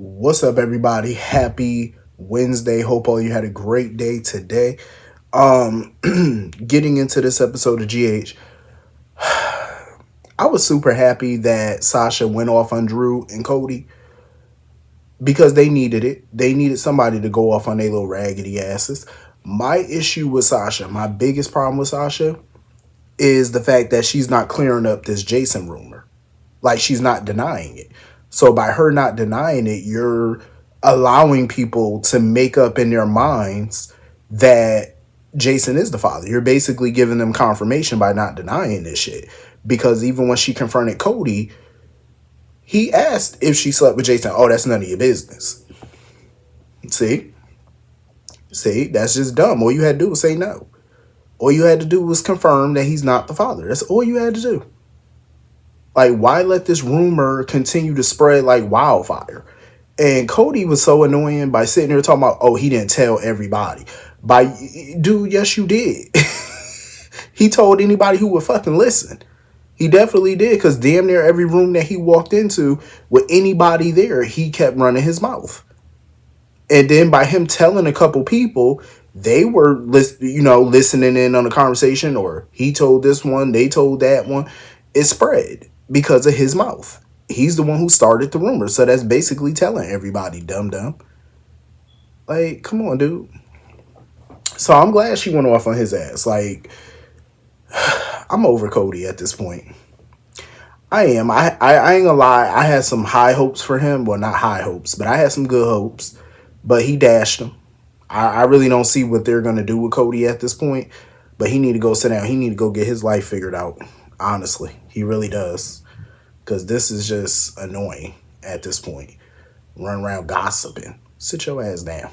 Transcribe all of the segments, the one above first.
What's up, everybody? Happy Wednesday. Hope all you had a great day today. Um, Getting into this episode of GH, I was super happy that Sasha went off on Drew and Cody because they needed it. They needed somebody to go off on their little raggedy asses. My issue with Sasha, my biggest problem with Sasha, is the fact that she's not clearing up this Jason rumor. Like, she's not denying it. So by her not denying it, you're allowing people to make up in their minds that Jason is the father. You're basically giving them confirmation by not denying this shit. Because even when she confronted Cody, he asked if she slept with Jason. Oh, that's none of your business. See? See, that's just dumb. All you had to do was say no. All you had to do was confirm that he's not the father. That's all you had to do. Like, why let this rumor continue to spread like wildfire? And Cody was so annoying by sitting there talking about, oh, he didn't tell everybody. Dude, yes, you did. He told anybody who would fucking listen. He definitely did, because damn near every room that he walked into with anybody there, he kept running his mouth. And then by him telling a couple people, they were listening in on the conversation, or he told this one, they told that one. It spread because of his mouth. He's the one who started the rumor. So that's basically telling everybody, dumb dumb. Like, come on, dude. So I'm glad she went off on his ass. Like, I'm over Cody at this point. I am. I ain't gonna lie. I had some high hopes for him. Well, not high hopes, but I had some good hopes. But he dashed them. I really don't see what they're gonna do with Cody at this point. But he need to go sit down. He need to go get his life figured out. Honestly, he really does. Because this is just annoying at this point. Run around gossiping. Sit your ass down.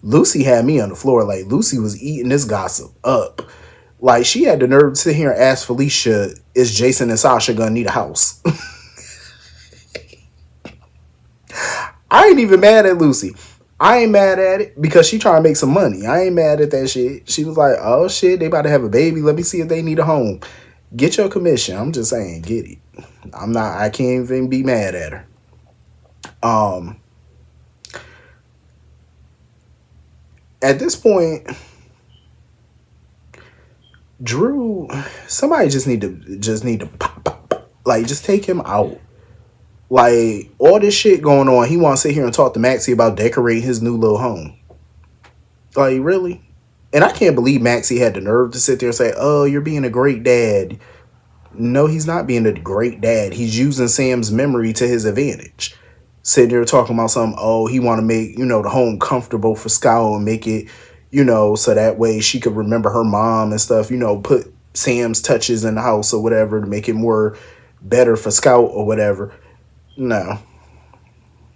Lucy had me on the floor. Like, Lucy was eating this gossip up. Like, she had the nerve to sit here and ask Felicia, is Jason and Sasha gonna need a house? I ain't even mad at Lucy. I ain't mad at it because she trying to make some money. I ain't mad at that shit. She was like, oh shit, they about to have a baby. Let me see if they need a home. Get your commission. I'm just saying, get it. I can't even be mad at her. At this point, Drew, somebody just need to pop, like, just take him out. Like, all this shit going on, he want to sit here and talk to Maxie about decorating his new little home. Like, really? And I can't believe Maxie had the nerve to sit there and say, oh, you're being a great dad. No, he's not being a great dad. He's using Sam's memory to his advantage. Sitting there talking about something, oh, he want to make, the home comfortable for Scout and make it, so that way she could remember her mom and stuff, put Sam's touches in the house or whatever to make it more better for Scout or whatever. No,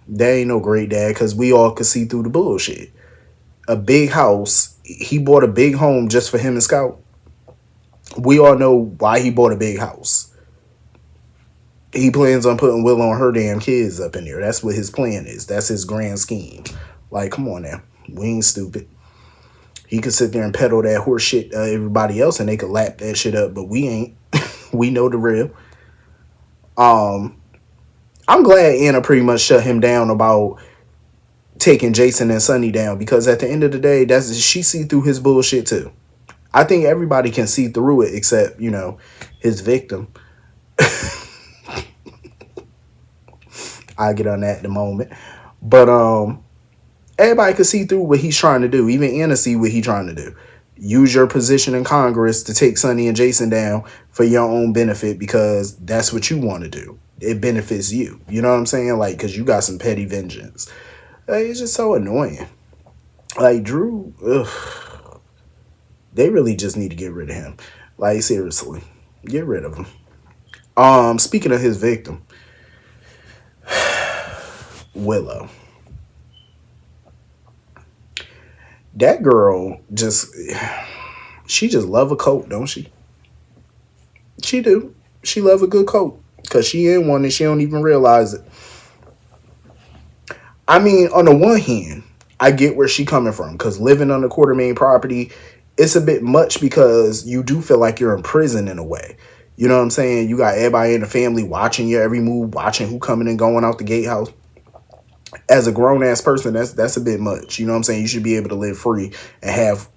that ain't no great dad, because we all could see through the bullshit. A big house. He bought a big home just for him and Scout. We all know why he bought a big house. He plans on putting Willow and her damn kids up in there. That's what his plan is. That's his grand scheme. Like, come on now. We ain't stupid. He could sit there and peddle that horse shit everybody else and they could lap that shit up, but we ain't. We know the real. I'm glad Anna pretty much shut him down about taking Jason and Sunny down, because at the end of the day, she see through his bullshit too. I think everybody can see through it except, his victim. I'll get on that in a moment. But everybody can see through what he's trying to do. Even Anna see what he's trying to do. Use your position in Congress to take Sunny and Jason down for your own benefit, because that's what you want to do. It benefits you. You know what I'm saying? Like, because you got some petty vengeance. It's just so annoying. Like, Drew, ugh, they really just need to get rid of him. Like, seriously, get rid of him. Speaking of his victim, Willow. That girl she just love a coat, don't she? She do. She love a good coat, because she in one and she don't even realize it. I mean, on the one hand, I get where she coming from, because living on the Quartermain property, it's a bit much, because you do feel like you're in prison in a way. You know what I'm saying? You got everybody in the family watching your every move, watching who coming and going out the gatehouse. As a grown ass person, that's a bit much. You know what I'm saying? You should be able to live free and have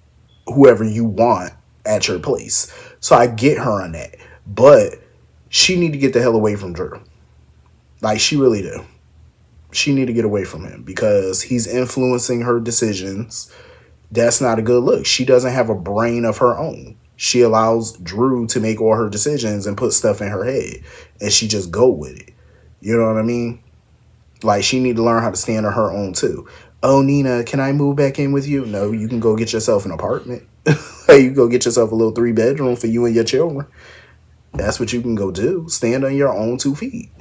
whoever you want at your place. So I get her on that. But she need to get the hell away from Drew. Like she really do. She need to get away from him because he's influencing her decisions. That's not a good look. She doesn't have a brain of her own. She allows Drew to make all her decisions and put stuff in her head, and she just go with it. You know what I mean? Like she need to learn how to stand on her own too. Oh, Nina, can I move back in with you? No, you can go get yourself an apartment. Hey, you go get yourself a little 3-bedroom for you and your children. That's what you can go do. Stand on your own 2 feet.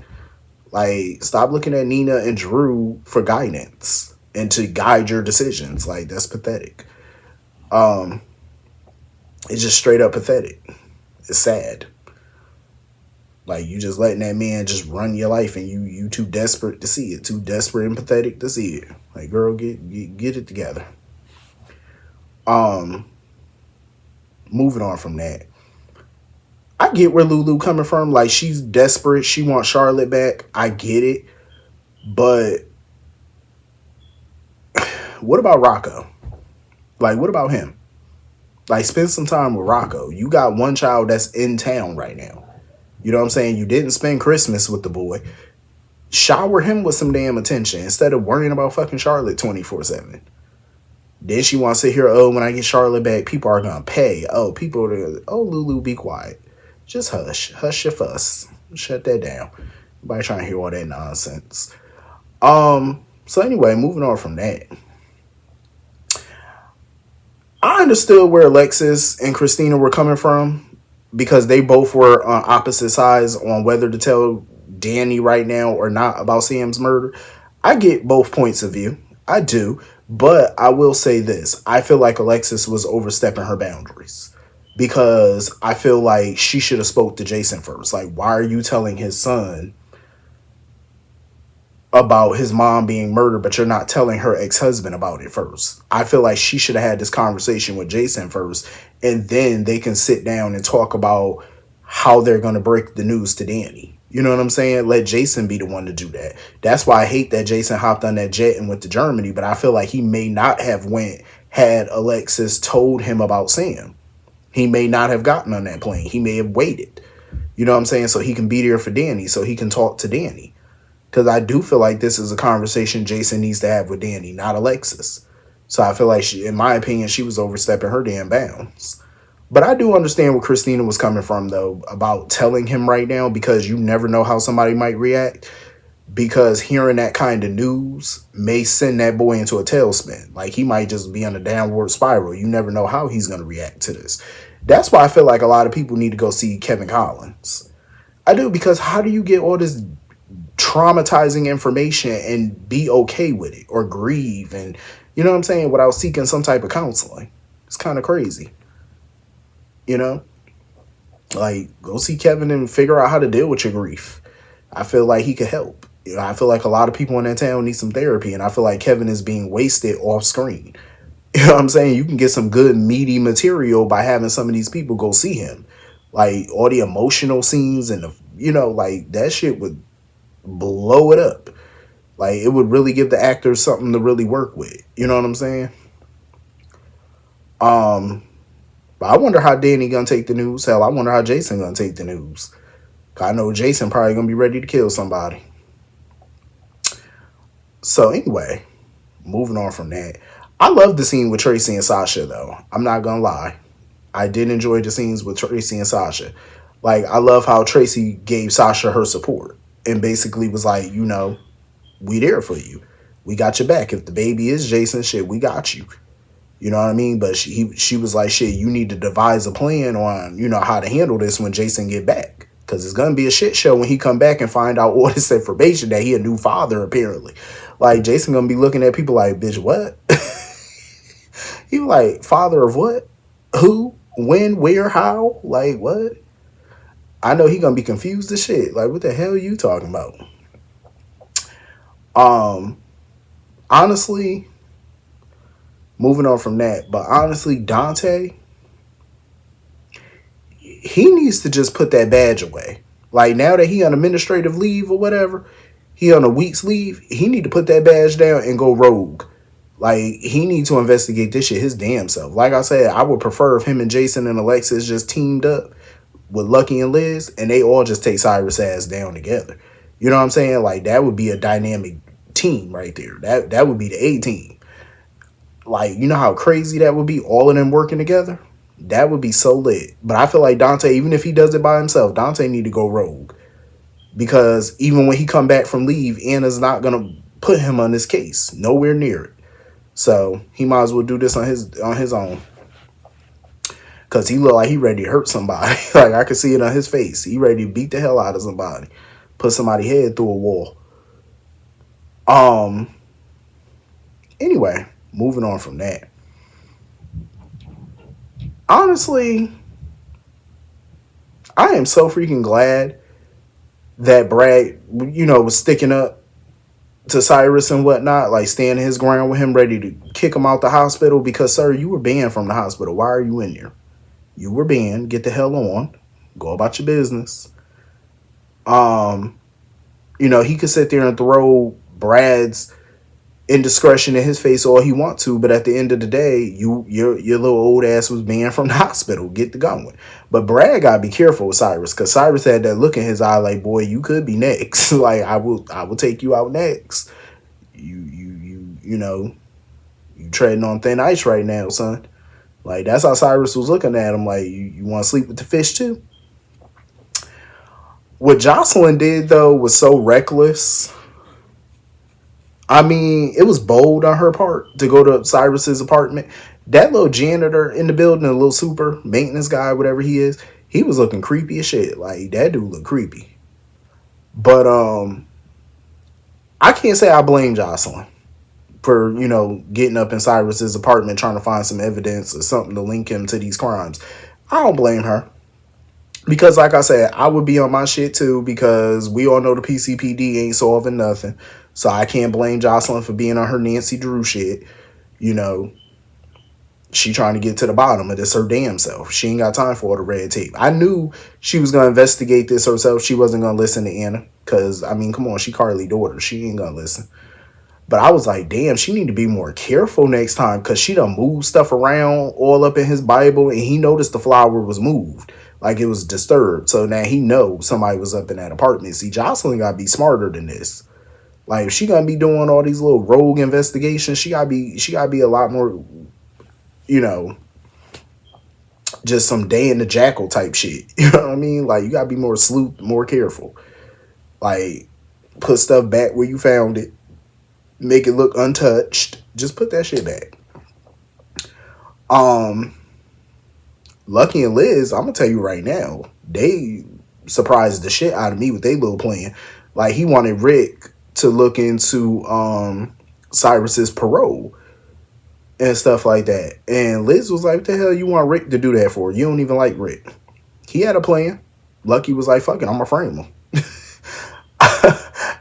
Like, stop looking at Nina and Drew for guidance and to guide your decisions. Like, that's pathetic. It's just straight up pathetic. It's sad. Like, you just letting that man just run your life and you too desperate to see it. Too desperate and pathetic to see it. Like, girl, get it together. Moving on from that. I get where Lulu coming from. Like, she's desperate. She wants Charlotte back. I get it. But what about Rocco? Like, what about him? Like, spend some time with Rocco. You got one child that's in town right now. You know what I'm saying? You didn't spend Christmas with the boy. Shower him with some damn attention instead of worrying about fucking Charlotte 24/7. Then she wants to hear, oh, when I get Charlotte back, people are going to pay. Oh, people are going to, oh, Lulu, be quiet. Just hush. Hush your fuss. Shut that down. Nobody trying to hear all that nonsense. So anyway, moving on from that. I understood where Alexis and Christina were coming from because they both were on opposite sides on whether to tell Danny right now or not about Sam's murder. I get both points of view. I do. But I will say this. I feel like Alexis was overstepping her boundaries because I feel like she should have spoke to Jason first. Like, why are you telling his son about his mom being murdered, but you're not telling her ex-husband about it first? I feel like she should have had this conversation with Jason first, and then they can sit down and talk about how they're going to break the news to Danny. You know what I'm saying? Let Jason be the one to do that. That's why I hate that Jason hopped on that jet and went to Germany, but I feel like he may not have went had Alexis told him about Sam. He may not have gotten on that plane. He may have waited. You know what I'm saying? So he can be there for Danny, so he can talk to Danny. Because I do feel like this is a conversation Jason needs to have with Danny, not Alexis. So I feel like, she, in my opinion, she was overstepping her damn bounds. But I do understand where Christina was coming from, though, about telling him right now, because you never know how somebody might react. Because hearing that kind of news may send that boy into a tailspin. Like, he might just be on a downward spiral. You never know how he's going to react to this. That's why I feel like a lot of people need to go see Kevin Collins. I do, because how do you get all this traumatizing information and be okay with it or grieve and, you know what I'm saying, without seeking some type of counseling? It's kind of crazy. You know? Like, go see Kevin and figure out how to deal with your grief. I feel like he could help. You know, I feel like a lot of people in that town need some therapy, and I feel like Kevin is being wasted off screen. You know what I'm saying? You can get some good meaty material by having some of these people go see him. Like, all the emotional scenes and the, you know, like, that shit would blow it up. Like, it would really give the actors something to really work with. You know what I'm saying? But I wonder how Danny gonna take the news. Hell, I wonder how Jason gonna take the news. I know Jason probably gonna be ready to kill somebody. So anyway, moving on from that. I love the scene with Tracy and Sasha, though. I'm not gonna lie. I did enjoy the scenes with Tracy and Sasha. Like, I love how Tracy gave Sasha her support and basically was like, you know, we there for you. We got your back. If the baby is Jason, shit, we got you. You know what I mean? But she was like, shit, you need to devise a plan on, you know, how to handle this when Jason get back. Because it's going to be a shit show when he come back and find out all this information that he a new father, apparently. Like, Jason going to be looking at people like, bitch, what? He was like, father of what? Who? When? Where? How? Like, what? I know he going to be confused as shit. Like, what the hell are you talking about? Honestly, moving on from that, but honestly, Dante, he needs to just put that badge away. Like, now that he on administrative leave or whatever, he on a week's leave, he need to put that badge down and go rogue. Like, he need to investigate this shit his damn self. Like I said, I would prefer if him and Jason and Alexis just teamed up with Lucky and Liz, and they all just take Cyrus ass down together. You know what I'm saying? Like, that would be a dynamic team right there. That would be the A team. Like, you know how crazy that would be, all of them working together? That would be so lit. But I feel like Dante, even if he does it by himself, Dante need to go rogue. Because even when he come back from leave, Anna's not going to put him on this case. Nowhere near it. So he might as well do this on his own. Because he look like he ready to hurt somebody. Like, I could see it on his face. He ready to beat the hell out of somebody. Put somebody's head through a wall. Anyway, moving on from that. Honestly, I am so freaking glad that Brad, was sticking up to Cyrus and whatnot, like standing his ground with him, ready to kick him out the hospital. Because, sir, you were banned from the hospital. Why are you in there? You were banned. Get the hell on. Go about your business. He could sit there and throw Brad's indiscretion in his face all he want to, but at the end of the day, your little old ass was banned from the hospital. Get the gun with. But Brad gotta be careful with Cyrus, because Cyrus had that look in his eye like, boy, you could be next. Like, I will take you out next. You treading on thin ice right now, son. Like, that's how Cyrus was looking at him. Like, you want to sleep with the fish too? What Jocelyn did, though, was so reckless. I mean, it was bold on her part to go to Cyrus's apartment. That little janitor in the building, a little super maintenance guy, whatever he is, he was looking creepy as shit. Like, that dude looked creepy. But I can't say I blame Jocelyn for, getting up in Cyrus's apartment trying to find some evidence or something to link him to these crimes. I don't blame her. Because, like I said, I would be on my shit too, because we all know the PCPD ain't solving nothing. So I can't blame Jocelyn for being on her Nancy Drew shit. She trying to get to the bottom of this her damn self. She ain't got time for all the red tape. I knew she was going to investigate this herself. She wasn't going to listen to Anna. Because, I mean, come on, she Carly's daughter. She ain't going to listen. But I was like, damn, she need to be more careful next time, because she done moved stuff around all up in his Bible, and he noticed the flower was moved. Like, it was disturbed. So now he knows somebody was up in that apartment. See, Jocelyn got to be smarter than this. Like, if she gonna be doing all these little rogue investigations, she gotta be a lot more, just some day in the jackal type shit. You know what I mean? Like, you gotta be more sleuth, more careful. Like, put stuff back where you found it. Make it look untouched. Just put that shit back. Lucky and Liz, I'm gonna tell you right now, they surprised the shit out of me with their little plan. Like, he wanted Rick to look into Cyrus's parole and stuff like that. And Liz was like, what the hell you want Rick to do that for? You don't even like Rick. He had a plan. Lucky was like, fuck it, I'm going to frame him.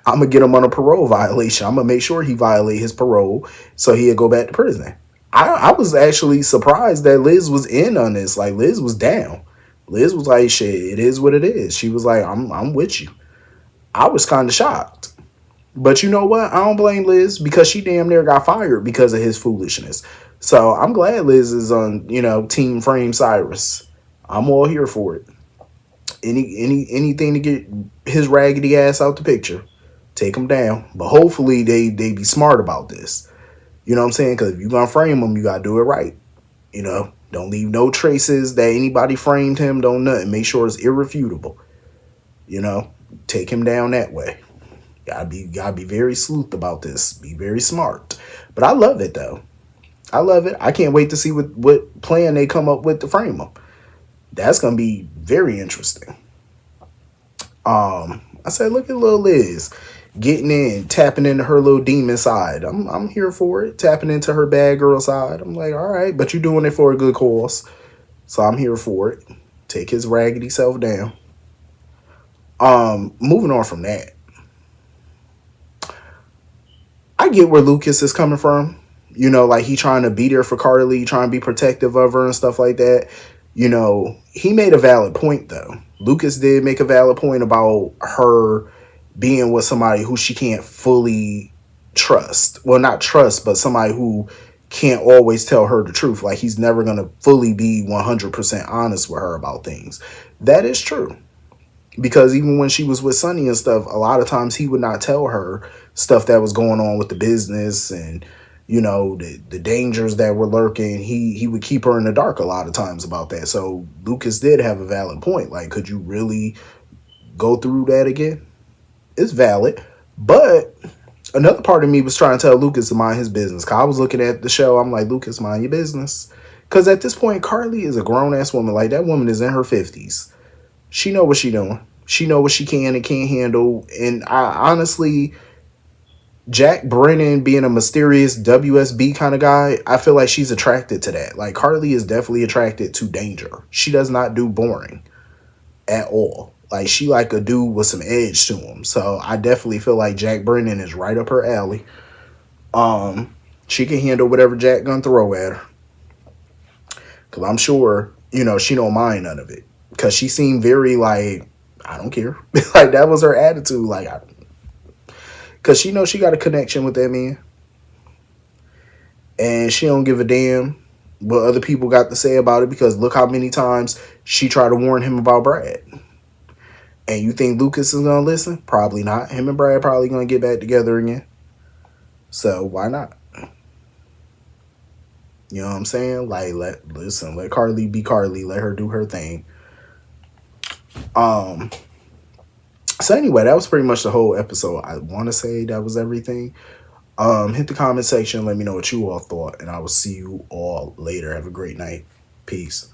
I'm going to get him on a parole violation. I'm going to make sure he violate his parole so he'll go back to prison. I was actually surprised that Liz was in on this. Like, Liz was down. Liz was like, shit, it is what it is. She was like, I'm with you. I was kind of shocked. But you know what? I don't blame Liz, because she damn near got fired because of his foolishness. So I'm glad Liz is on, Team Frame Cyrus. I'm all here for it. Anything to get his raggedy ass out the picture, take him down. But hopefully they be smart about this. You know what I'm saying? Because if you're going to frame him, you got to do it right. Don't leave no traces that anybody framed him. Don't nothing. Make sure it's irrefutable. Take him down that way. Gotta be very sleuth about this. Be very smart. But I love it, though. I love it. I can't wait to see what plan they come up with to frame him. That's gonna be very interesting. I said, look at little Liz getting in, tapping into her little demon side. I'm here for it. Tapping into her bad girl side. I'm like, all right, but you're doing it for a good cause, so I'm here for it. Take his raggedy self down. Moving on from that. I get where Lucas is coming from. Like, he trying to be there for Carly, trying to be protective of her and stuff like that. He made a valid point, though. Lucas did make a valid point about her being with somebody who she can't fully trust. Well, not trust, but somebody who can't always tell her the truth. Like, he's never going to fully be 100% honest with her about things. That is true. Because even when she was with Sonny and stuff, a lot of times he would not tell her stuff that was going on with the business and, you know, the dangers that were lurking. He would keep her in the dark a lot of times about that. So Lucas did have a valid point. Like, could you really go through that again? It's valid. But another part of me was trying to tell Lucas to mind his business. Cause I was looking at the show. I'm like, Lucas, mind your business. Because at this point, Carly is a grown-ass woman. Like, that woman is in her 50s. She know what she doing. She know what she can and can't handle. And I honestly, Jack Brennan being a mysterious WSB kind of guy, I feel like she's attracted to that. Like, Carly is definitely attracted to danger. She does not do boring at all. Like, she like a dude with some edge to him. So I definitely feel like Jack Brennan is right up her alley. She can handle whatever Jack gonna throw at her. Cause I'm sure, you know, she don't mind none of it. Cause she seemed very like, I don't care. Like, that was her attitude. Like, cause she knows she got a connection with that man. And she don't give a damn what other people got to say about it, because look how many times she tried to warn him about Brad. And you think Lucas is gonna listen? Probably not. Him and Brad probably gonna get back together again. So why not? You know what I'm saying? Like, let Carly be Carly. Let her do her thing. So anyway, that was pretty much the whole episode. I want to say that was everything. Hit the comment section. Let me know what you all thought. And I will see you all later. Have a great night. Peace.